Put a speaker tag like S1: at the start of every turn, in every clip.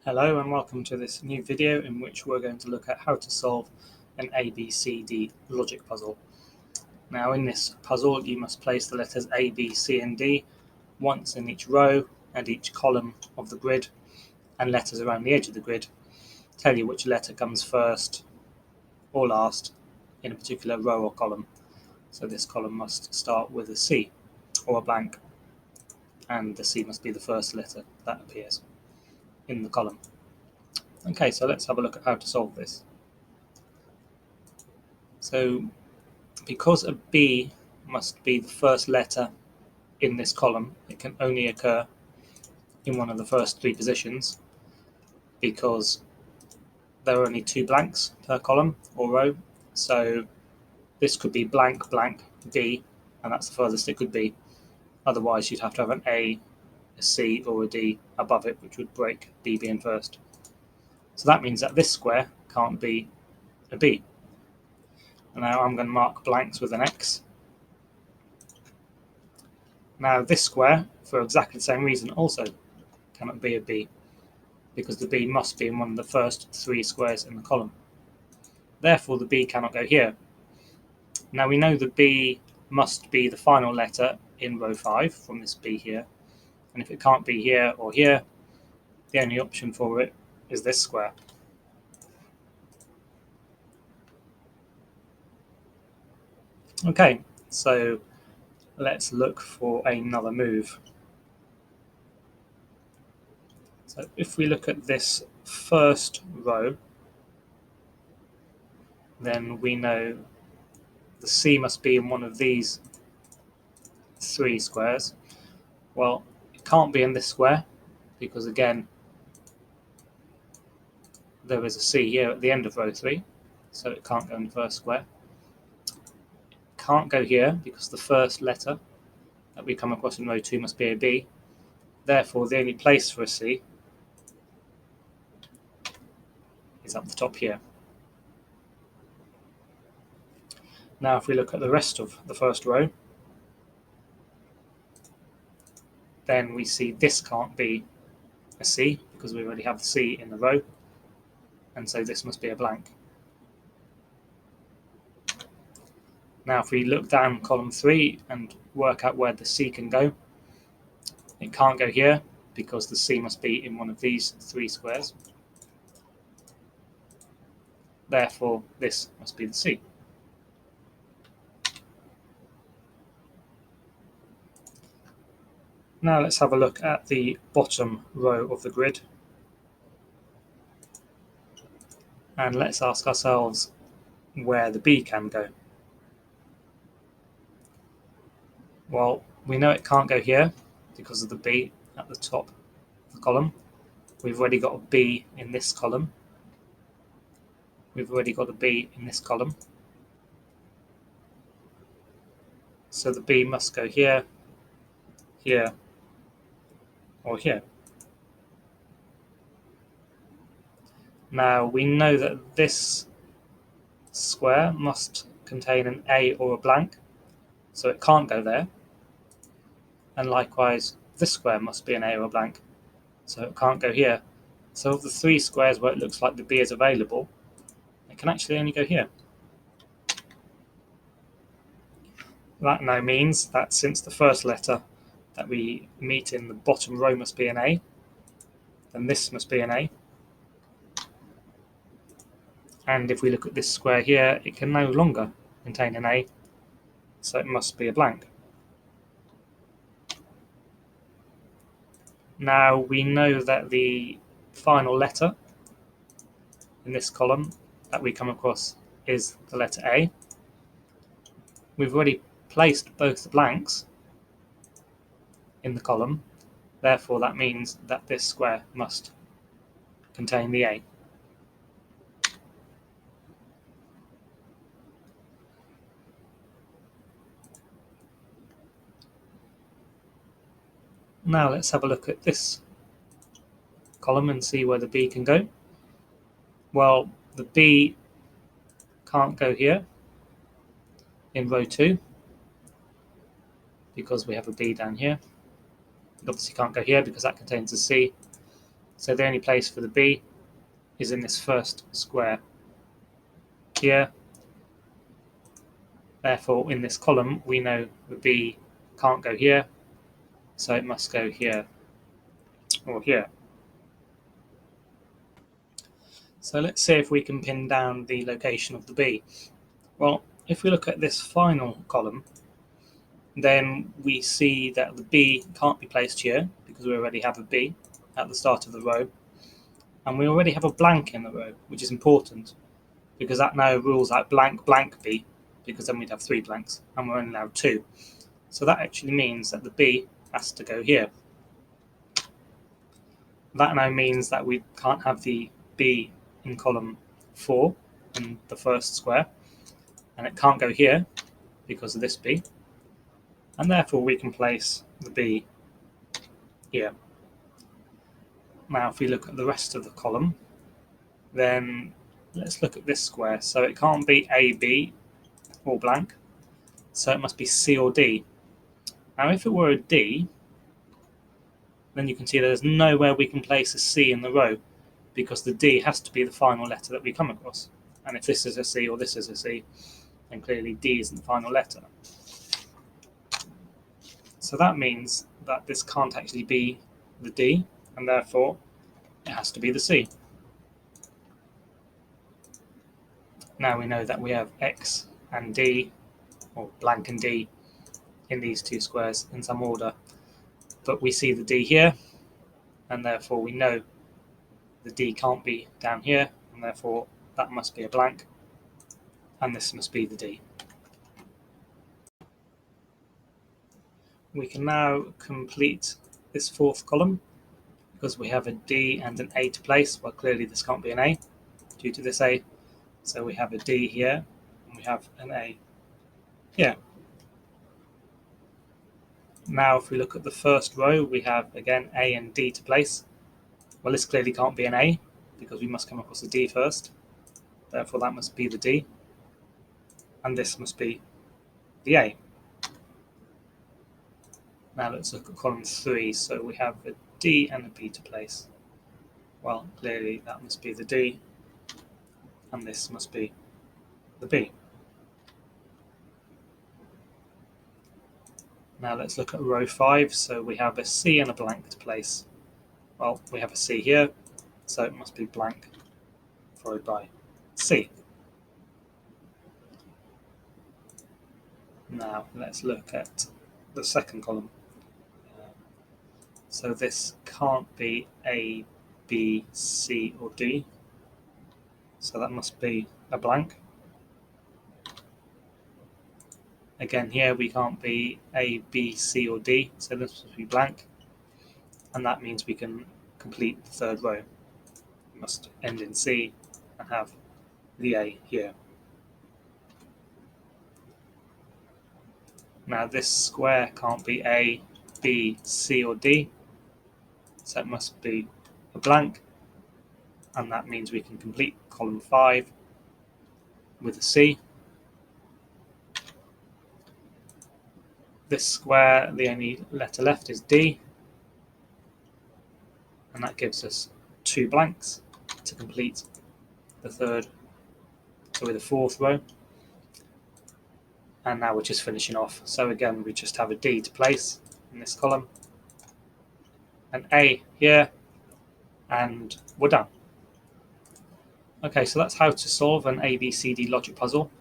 S1: Hello and welcome to this new video in which we're going to look at how to solve an ABCD logic puzzle. Now in this puzzle you must place the letters A, B, C and D once in each row and each column of the grid, and letters around the edge of the grid tell you which letter comes first or last in a particular row or column. So this column must start with a C or a blank, and the C must be the first letter that appears in the column. Okay, so let's have a look at how to solve this. So because a B must be the first letter in this column, it can only occur in one of the first three positions because there are only two blanks per column or row. So this could be blank blank B, and that's the furthest it could be. Otherwise you'd have to have an A, a C or a D above it, which would break B being first. So that means that this square can't be a B. And now I'm going to mark blanks with an X. Now this square, for exactly the same reason, also cannot be a B, because the B must be in one of the first three squares in the column. Therefore the B cannot go here. Now we know the B must be the final letter in row 5 from this B here, and if it can't be here or here, the only option for it is this square. Okay, so let's look for another move. So if we look at this first row, then we know the C must be in one of these three squares. Well, it can't be in this square because, again, there is a C here at the end of row 3, so it can't go in the first square. It can't go here because the first letter that we come across in row 2 must be a B. Therefore, the only place for a C is up the top here. Now, if we look at the rest of the first row, then we see this can't be a C because we already have the C in the row, and so this must be a blank. Now, if we look down column 3 and work out where the C can go, it can't go here because the C must be in one of these three squares. Therefore, this must be the C. Now let's have a look at the bottom row of the grid. And let's ask ourselves where the B can go. Well, we know it can't go here because of the B at the top of the column. We've already got a B in this column. We've already got a B in this column. So the B must go here, here, or here. Now we know that this square must contain an A or a blank, so it can't go there. And likewise, this square must be an A or a blank, so it can't go here. So of the three squares where it looks like the B is available, it can actually only go here. That now means that since the first letter that we meet in the bottom row must be an A, then this must be an A. And if we look at this square here, it can no longer contain an A, so it must be a blank. Now we know that the final letter in this column that we come across is the letter A. We've already placed both the blanks in the column, therefore that means that this square must contain the A. Now let's have a look at this column and see where the B can go. Well, the B can't go here in row 2 because we have a B down here. It obviously can't go here because that contains a C. So the only place for the B is in this first square here. Therefore, in this column, we know the B can't go here, so it must go here or here. So let's see if we can pin down the location of the B. Well, if we look at this final column, then we see that the B can't be placed here because we already have a B at the start of the row, and we already have a blank in the row, which is important because that now rules out blank blank B, because then we'd have 3 blanks and we're only allowed 2. So that actually means that the B has to go here. That now means that we can't have the B in column 4 in the first square, and it can't go here because of this B, and therefore we can place the B here. Now if we look at the rest of the column, then let's look at this square. So it can't be A, B or blank, so it must be C or D. Now if it were a D, then you can see there's nowhere we can place a C in the row because the D has to be the final letter that we come across. And if this is a C or this is a C, then clearly D isn't the final letter. So that means that this can't actually be the D, and therefore it has to be the C. Now we know that we have X and D, or blank and D, in these 2 squares in some order. But we see the D here, and therefore we know the D can't be down here, and therefore that must be a blank, and this must be the D. We can now complete this 4th column because we have a D and an A to place. Well, clearly this can't be an A due to this A. So we have a D here, and we have an A here. Now if we look at the first row, we have again A and D to place. Well, this clearly can't be an A because we must come across a D first. Therefore that must be the D, and this must be the A. Now let's look at column 3. So we have a D and a B to place. Well, clearly that must be the D, and this must be the B. Now let's look at row 5. So we have a C and a blank to place. Well, we have a C here, so it must be blank followed by C. Now let's look at the second column. So this can't be A, B, C or D, so that must be a blank. Again here we can't be A, B, C or D, so this must be blank, and that means we can complete the 3rd row. We must end in C and have the A here. Now this square can't be A, B, C or D, so it must be a blank, and that means we can complete column 5 with a C. This square, the only letter left is D, and that gives us 2 blanks to complete the 4th row. And now we're just finishing off. So again, we just have a D to place in this column, an A here, and we're done. Okay, so that's how to solve an ABCD logic puzzle.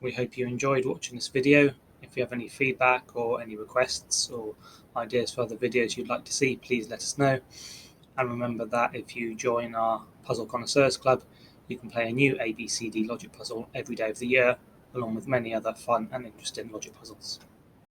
S1: We hope you enjoyed watching this video. If you have any feedback or any requests or ideas for other videos you'd like to see, please let us know. And remember that if you join our Puzzle Connoisseurs Club, you can play a new ABCD logic puzzle every day of the year, along with many other fun and interesting logic puzzles.